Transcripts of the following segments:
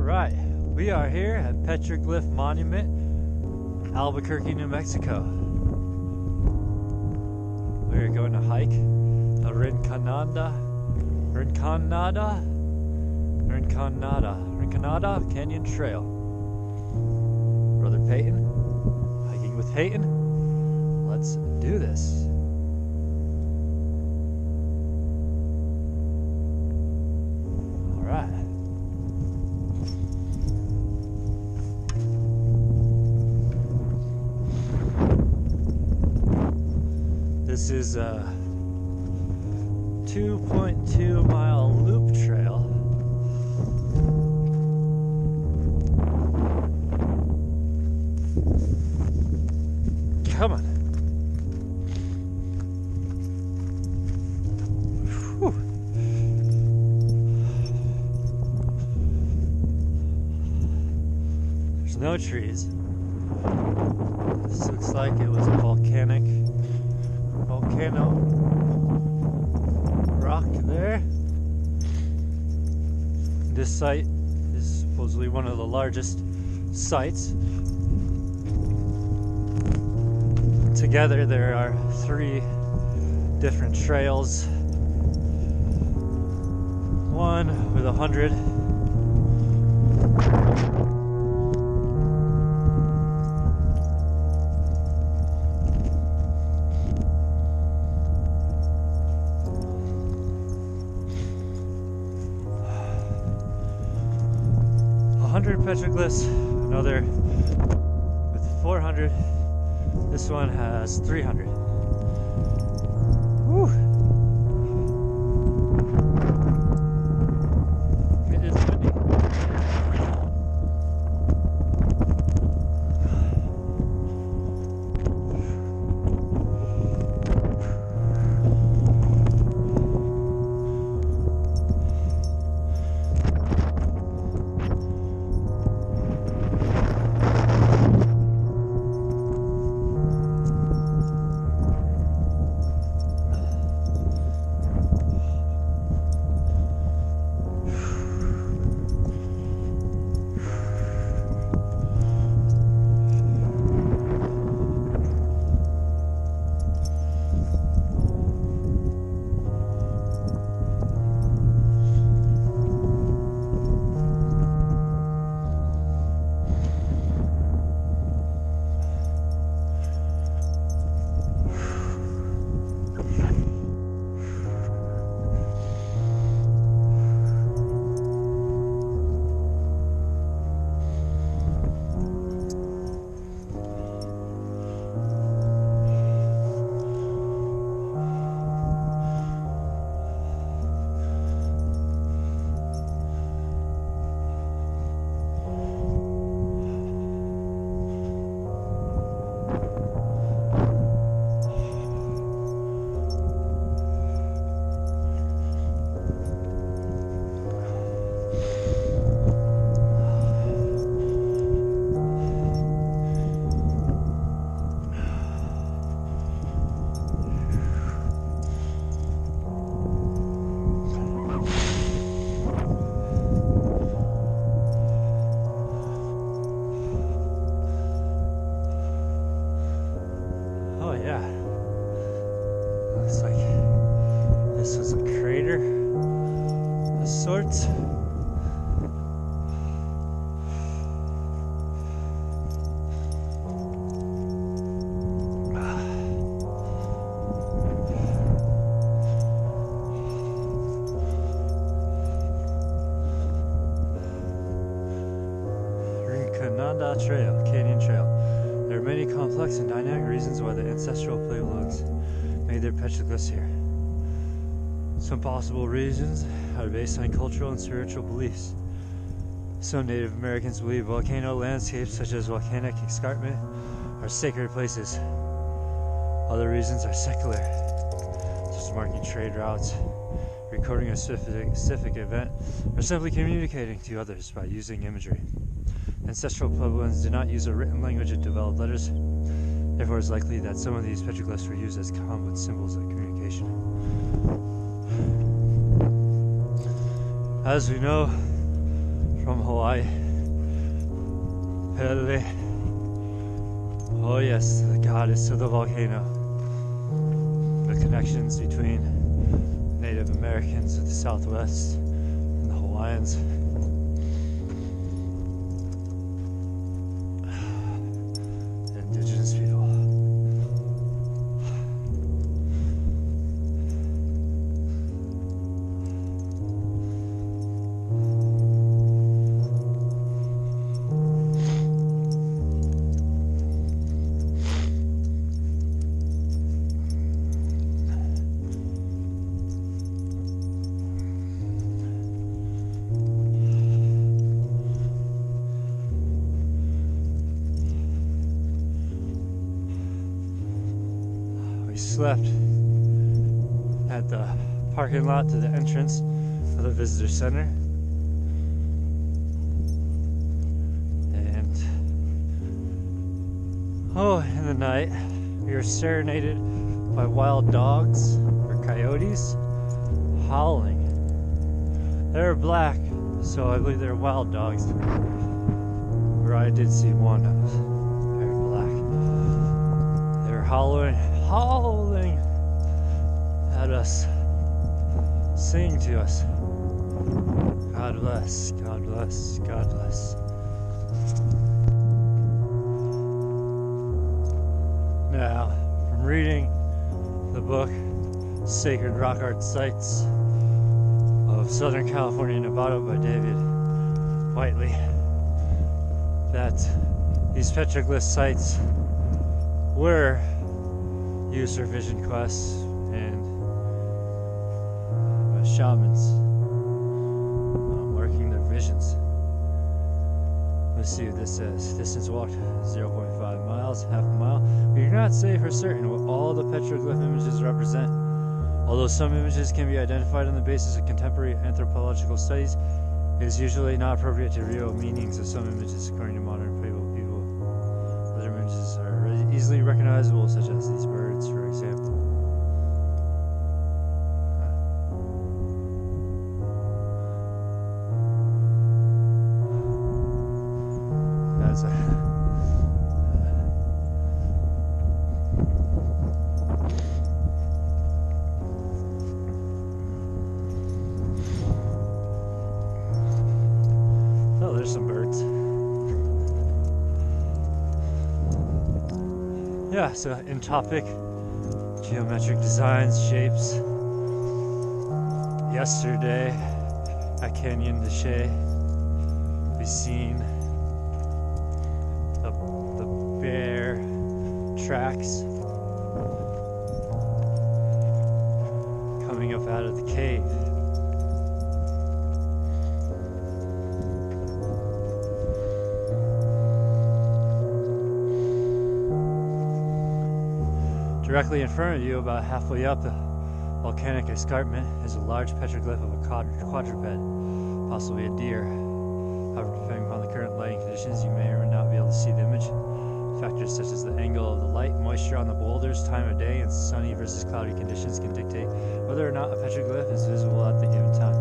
Alright, we are here at Petroglyph Monument, Albuquerque, New Mexico. We are going to hike the Rinconada Canyon Trail. Brother Peyton, hiking with Peyton. Let's do this. Alright. This is a 2.2 mile loop trail. Come on. Whew. There's no trees. This looks like it was a volcano rock there. This site is supposedly one of the largest sites. Together there are 3 different trails. One with 100. Petroglyphs, another with 400. This one has 300. Woo! It is windy. Looks like this was a crater of sorts. Rinconada Canyon Trail. There are many complex and dynamic reasons why the ancestral pueblos made their petroglyphs here. Some possible reasons are based on cultural and spiritual beliefs. Some Native Americans believe volcano landscapes such as volcanic escarpment are sacred places. Other reasons are secular, such as marking trade routes, recording a specific event, or simply communicating to others by using imagery. Ancestral Puebloans did not use a written language and develop letters. Therefore, it's likely that some of these petroglyphs were used as conduit symbols of communication. As we know from Hawaii. Pele. Oh yes, the goddess of the volcano. The connections between Native Americans of the Southwest and the Hawaiians. The indigenous people. Slept at the parking lot to the entrance of the visitor center, and in the night we were serenaded by wild dogs or coyotes howling. They were black, so I believe they're wild dogs, where I did see one that was very black. They were howling at us, singing to us, God bless, God bless, God bless. Now, from reading the book Sacred Rock Art Sites of Southern California, Nevada by David Whiteley, that these petroglyph sites were used for vision quests and shamans working their visions. Let's see what this says. Distance walked 0.5 miles, half a mile. We do not say for certain what all the petroglyph images represent. Although some images can be identified on the basis of contemporary anthropological studies, it is usually not appropriate to reveal meanings of some images according to modern people. Other images are easily recognizable, such as these birds, for example. That's oh, there's some birds. Yeah, so in topic, geometric designs, shapes. Yesterday at Canyon de Chelly, we seen the bear tracks coming up out of the cave. Directly in front of you, about halfway up the volcanic escarpment, is a large petroglyph of a quadruped, possibly a deer. However, depending upon the current lighting conditions, you may or may not be able to see the image. Factors such as the angle of the light, moisture on the boulders, time of day, and sunny versus cloudy conditions can dictate whether or not a petroglyph is visible at the given time.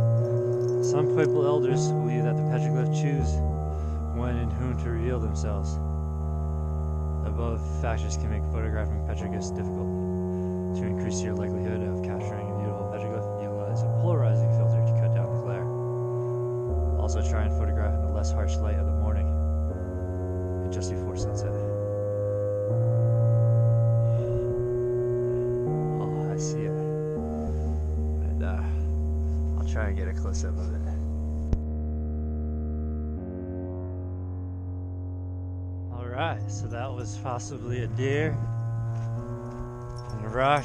Some Pueblo elders believe that the petroglyph choose when and whom to reveal themselves. Above factors can make photographing petroglyphs difficult. To increase your likelihood of capturing a beautiful petroglyph, utilize a polarizing filter to cut down the glare. Also try and photograph in the less harsh light of the morning, and just before sunset. Oh, I see it. And I'll try and get a close-up of it. Alright, so that was possibly a deer and a rock.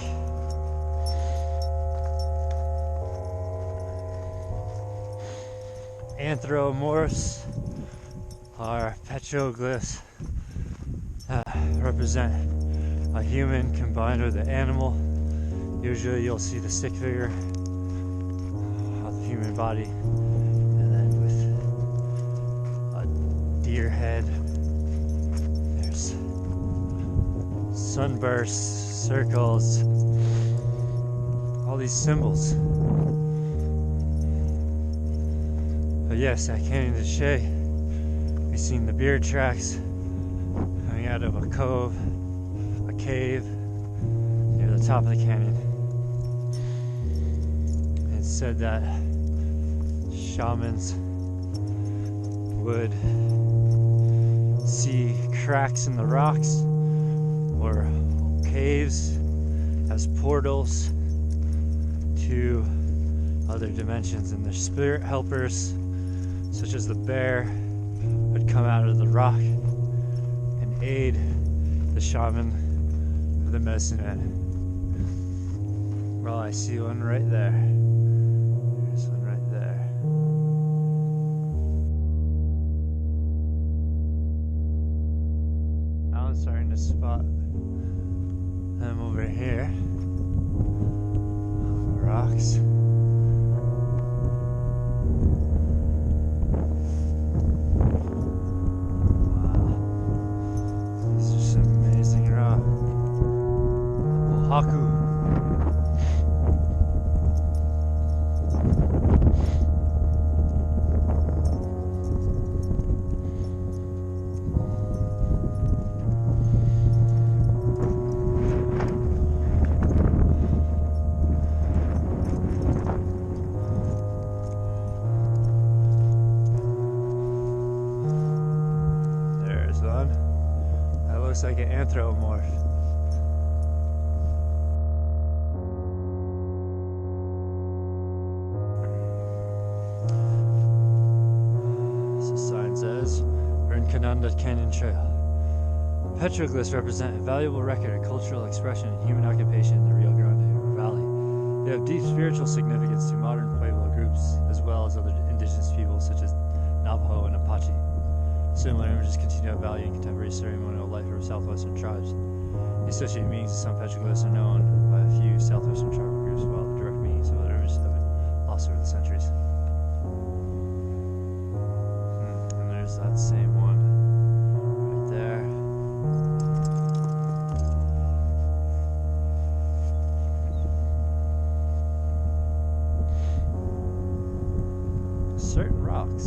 Anthropomorphs are petroglyphs that represent a human combined with an animal. Usually you'll see the stick figure of the human body, and then with a deer head. There's sunbursts, circles, all these symbols. A yes, at Canyon de Chelly, we've seen the beard tracks coming out of a cove, a cave near the top of the canyon. It's said that shamans would see cracks in the rocks or caves as portals to other dimensions, and their spirit helpers, such as the bear, would come out of the rock and aid the shaman or the medicine man. Well, I see one right there. There's one right there. Now I'm starting to spot them over here on the rocks. Kakou. There's one. That looks like an anthropomorph. Says Rinconada Canyon Trail. Petroglyphs represent a valuable record of cultural expression and human occupation in the Rio Grande Valley. They have deep spiritual significance to modern Pueblo groups as well as other indigenous peoples such as Navajo and Apache. Similar images continue to have value in contemporary ceremonial life of southwestern tribes. The associated meanings of some petroglyphs are known by a few southwestern tribal groups, while the direct meanings of other images have been lost over the centuries. That same one right there. Certain rocks.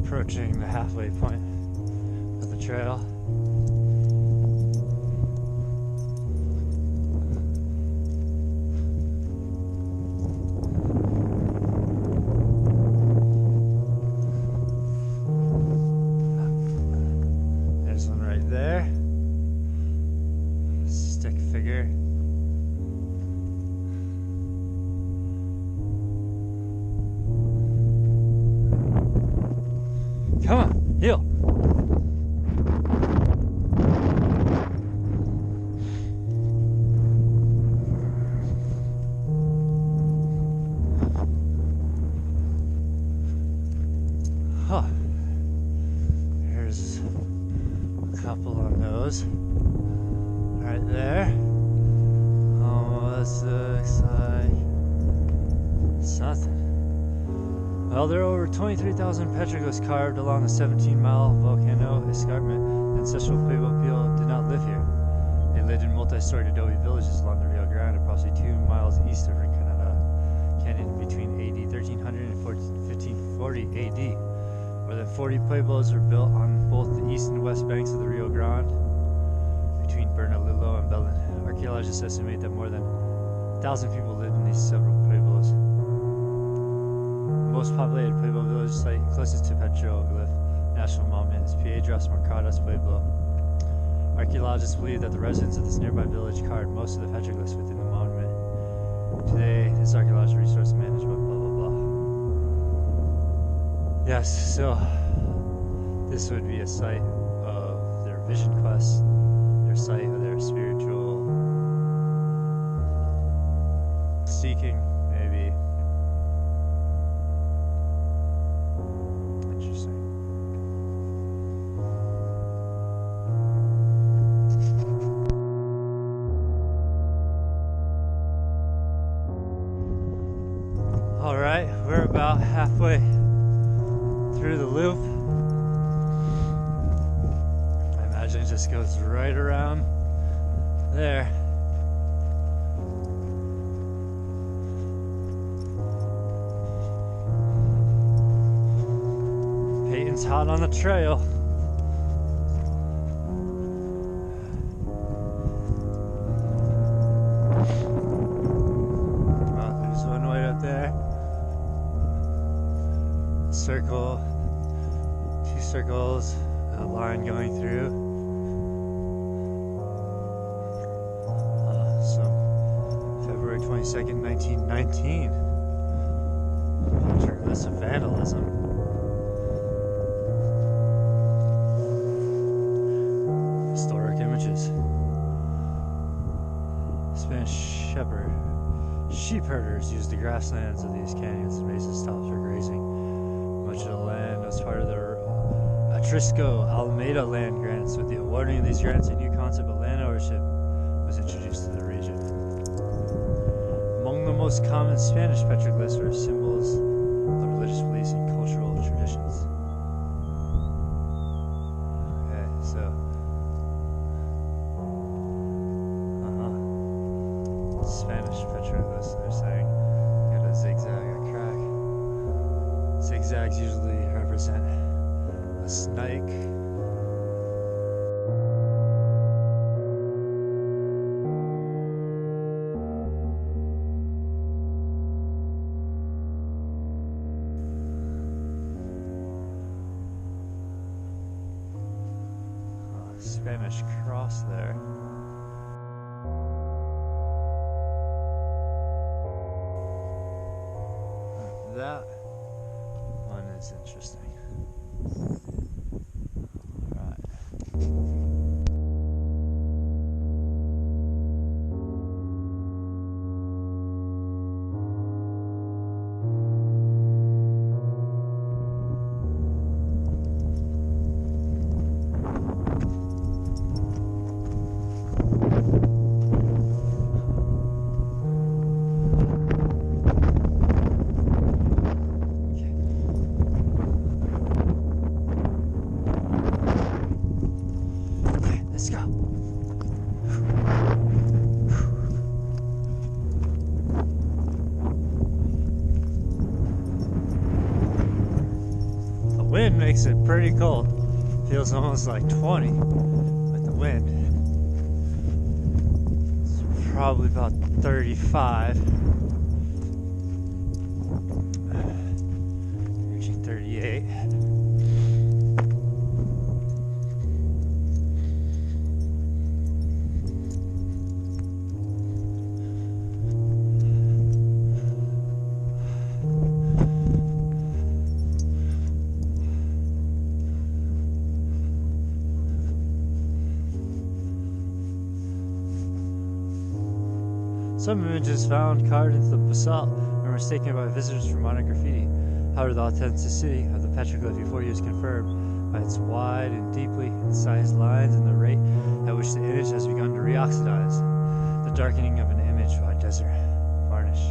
Approaching the halfway point of the trail. Come on, heel. Huh. Here's a couple on those. Right there. Almost looks like something. Well, there are over 23,000 petroglyphs carved along the 17-mile volcano escarpment. The ancestral Pueblo people did not live here. They lived in multi-storied adobe villages along the Rio Grande, approximately 2 miles east of Rinconada Canyon, between AD 1300 and 1540 AD. More than 40 pueblos were built on both the east and west banks of the Rio Grande, between Bernalillo and Belen. Archaeologists estimate that more than 1,000 people lived in these several pueblos. The most populated Pueblo village site closest to Petroglyph National Monument is Piedras Marcadas Pueblo. Archaeologists believe that the residents of this nearby village carved most of the petroglyphs within the monument. Today, this archaeological resource management, blah blah blah. Yes, so this would be a site of their vision quest, their site of their spiritual seeking, maybe. Interesting. All right, we're about halfway through the loop. I imagine it just goes right around there. Peyton's hot on the trail. Oh, there's one way up there. Circle, 2 circles, a line going through. So, February 22nd, 1919. That's vandalism. Historic images. Spanish sheep herders used the grasslands of these canyons and basin stops for grazing. Much of the land was part of the Atrisco Alameda land grants. With the awarding of these grants, a new concept of land ownership was introduced to the region. Among the most common Spanish petroglyphs were symbols of religious beliefs and cultural traditions. Okay, so Spanish petroglyphs, they're saying, got a zigzag, a crack. Zigzags usually represent a snake. Spanish cross there. That one is interesting. All right. Wind makes it pretty cold. Feels almost like 20 with the wind. It's probably about 35. Reaching 38. Some images found carved into the basalt are mistaken by visitors for modern graffiti. However, the authenticity of the petroglyph before you is confirmed by its wide and deeply incised lines and the rate at which the image has begun to reoxidize, the darkening of an image by desert varnish.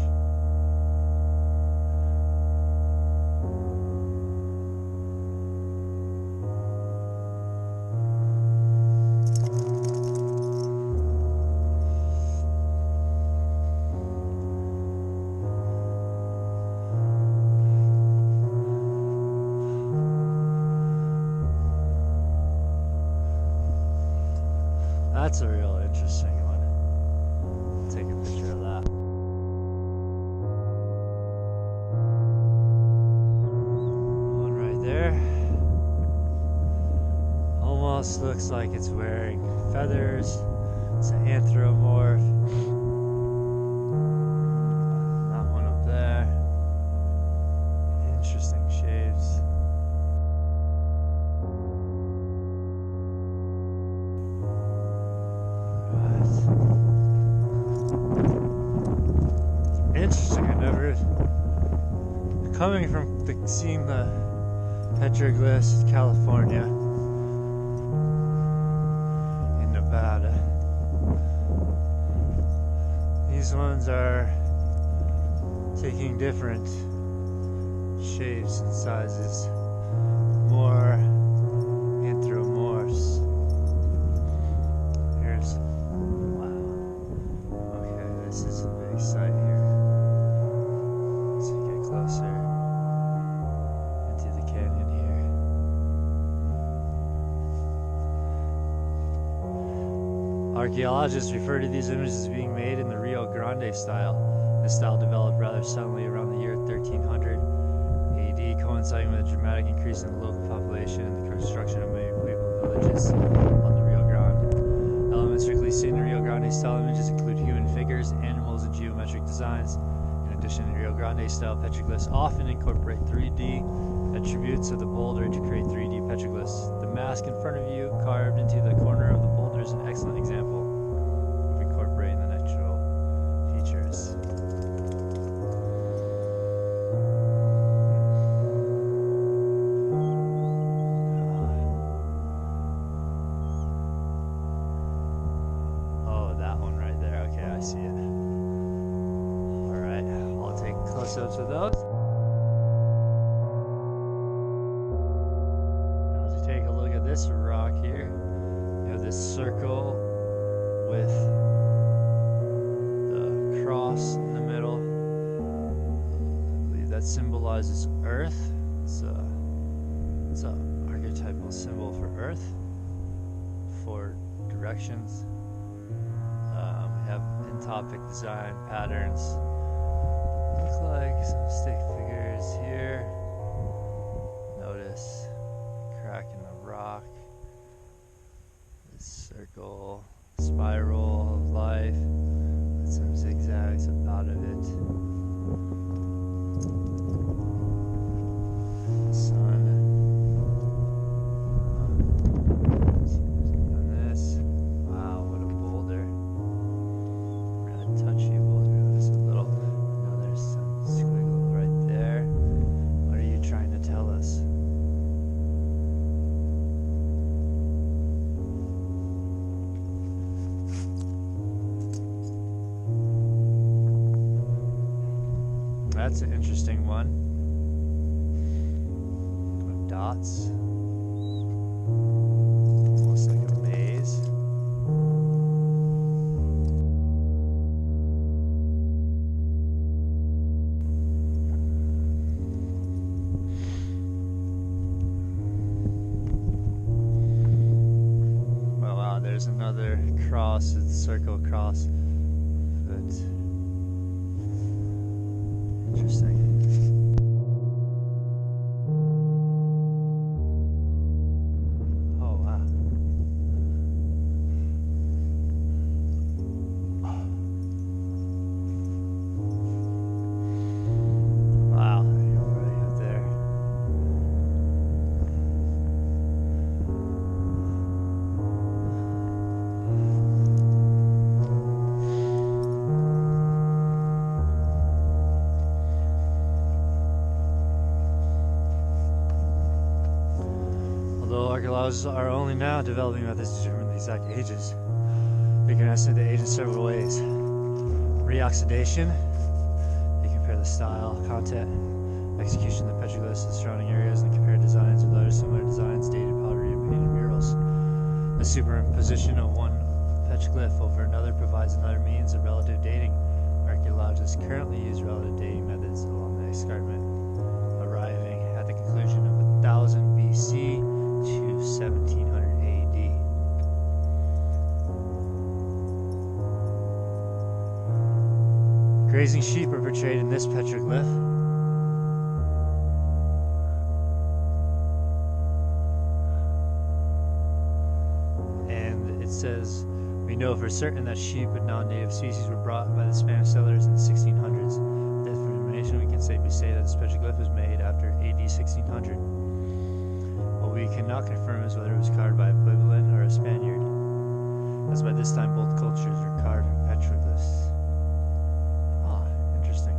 That's a real interesting one. Take a picture of that. One right there. Almost looks like it's wearing feathers. It's an anthropomorph. That one up there. Interesting shapes. Interesting. I never, coming from seeing the petroglyphs in California, in Nevada, these ones are taking different shapes and sizes, more anthropomorphs. Here's, wow, okay, this is a big site here. Closer into the canyon here. Archaeologists refer to these images as being made in the Rio Grande style. This style developed rather suddenly around the year 1300 AD, coinciding with a dramatic increase in the local population and the construction of many villages on the Rio Grande. Elements strictly seen in Rio Grande style images include human figures, animals, and geometric designs. In addition, Rio Grande style petroglyphs often incorporate 3D attributes of the boulder to create 3D petroglyphs. The mask in front of you, carved into the corner of the boulder, is an excellent example of incorporating the natural features. Oh, that one right there. Okay, I see it. Close-ups of those. Now, as you take a look at this rock here, you have this circle with the cross in the middle. I believe that symbolizes Earth. It's an archetypal symbol for Earth, for directions. We have entopic design patterns. Look like some stick figures here. Notice crack in the rock. This circle, spiral of life with some zigzags out of it. Sun. And this. Wow, what a boulder. Red touchy boulder. This is a little. Squiggle right there. What are you trying to tell us? That's an interesting one. With dots. Almost like a maze. There's another cross, it's a circle cross, but interesting. Oh wow. Wow, you're right up there. Archaeologists are only now developing methods to determine the exact ages. They can estimate the age in several ways. Reoxidation, they compare the style, content, execution of the petroglyphs in surrounding areas and compare designs with other similar designs, dated pottery and painted murals. The superimposition of one petroglyph over another provides another means of relative dating. Archaeologists currently use relative dating methods along the escarpment, arriving at the conclusion of 1000 BC to 1700 AD. Grazing sheep are portrayed in this petroglyph. Says, we know for certain that sheep and non-native species were brought by the Spanish settlers in the 1600s. With this information, we can safely say that this petroglyph was made after AD 1600. What we cannot confirm is whether it was carved by a Pueblan or a Spaniard, as by this time both cultures were carving petroglyphs. Ah, interesting.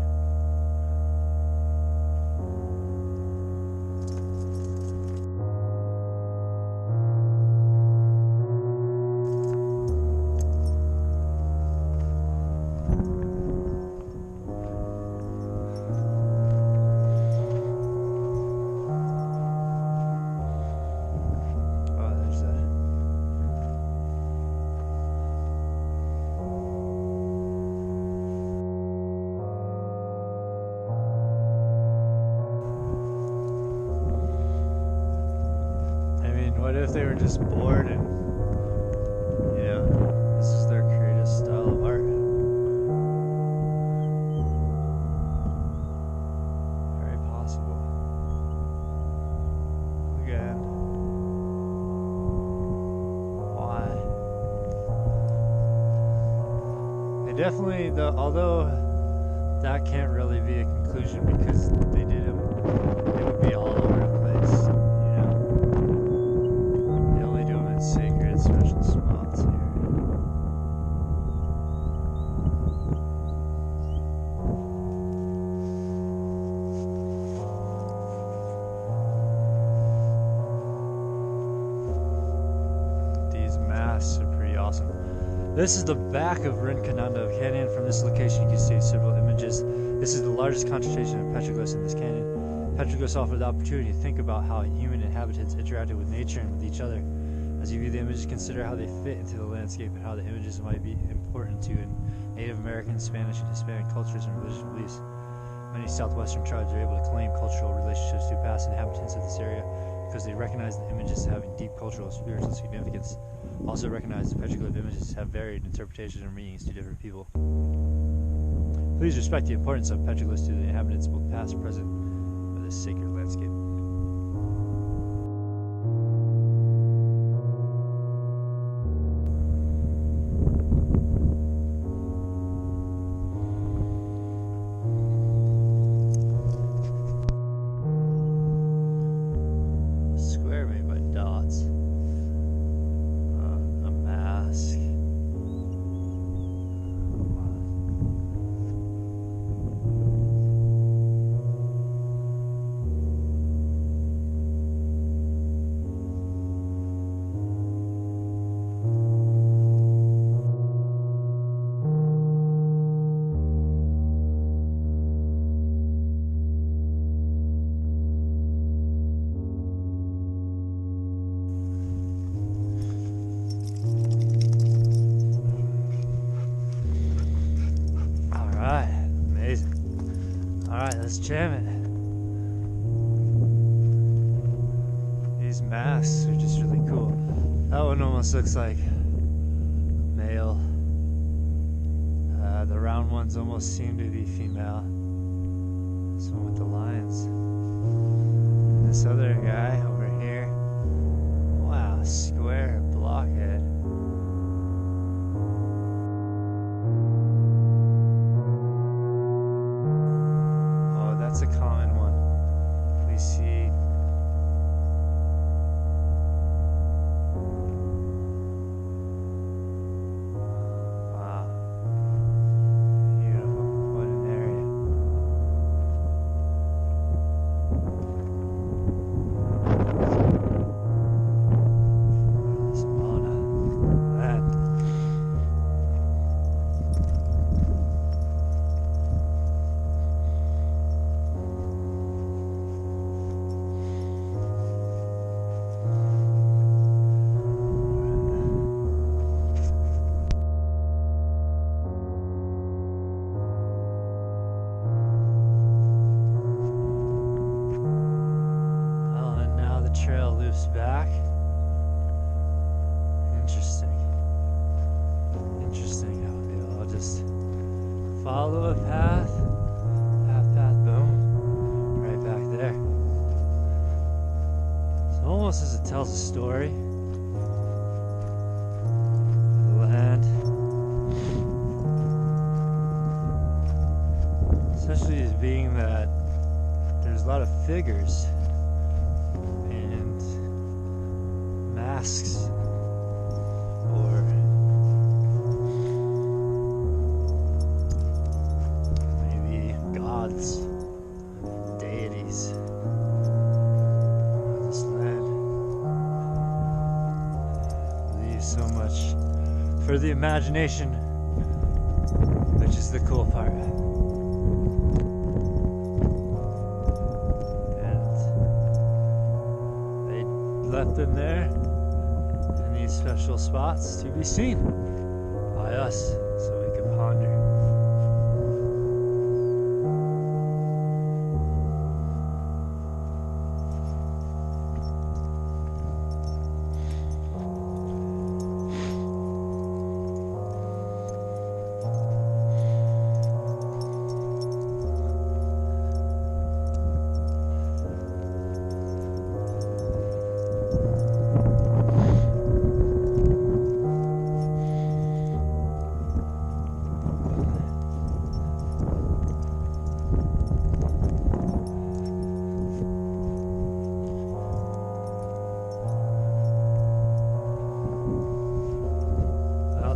What if they were just bored and, you know, this is their creative style of art? Very possible. Again, why? They definitely, although that can't really be a conclusion because they did it would be all over the place. Sacred special spots here. These masks are pretty awesome. This is the back of Rinconada Canyon. From this location you can see several images. This is the largest concentration of petroglyphs in this canyon. Petroglyphs offer the opportunity to think about how human inhabitants interacted with nature and with each other. As you view the images, consider how they fit into the landscape and how the images might be important to Native American, Spanish, and Hispanic cultures and religious beliefs. Many southwestern tribes are able to claim cultural relationships to past inhabitants of this area because they recognize the images as having deep cultural and spiritual significance. Also recognize the petroglyph images have varied interpretations and meanings to different people. Please respect the importance of petroglyphs to the inhabitants, both past and present, of this sacred landscape. Let's jam it. These masks are just really cool. That one almost looks like male. The round ones almost seem to be female. This one with the lines. And this other guy over here. Wow, square blockhead. That's a common one. We see wow. Beautiful. What an area. drifts back. Interesting. Interesting outfit. I'll just follow a path, boom, right back there. So almost as it tells a story. The land. Especially as being that there's a lot of figures and masks or maybe gods, deities of this land. Leaves so much for the imagination, which is the cool part. Left them there in these special spots to be seen by us so we can ponder.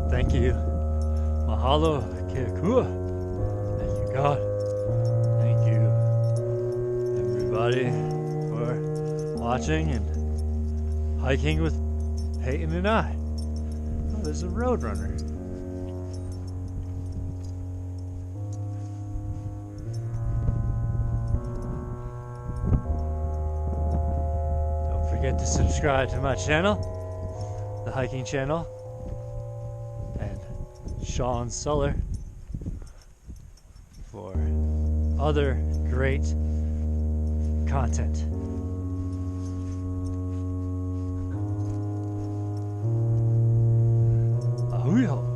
Thank you, Mahalo Kakou. Thank you, God. Thank you, everybody, for watching and hiking with Peyton and I. Oh, there's a roadrunner. Don't forget to subscribe to my channel, the hiking channel. Sean Suller for other great content. Ahuyo.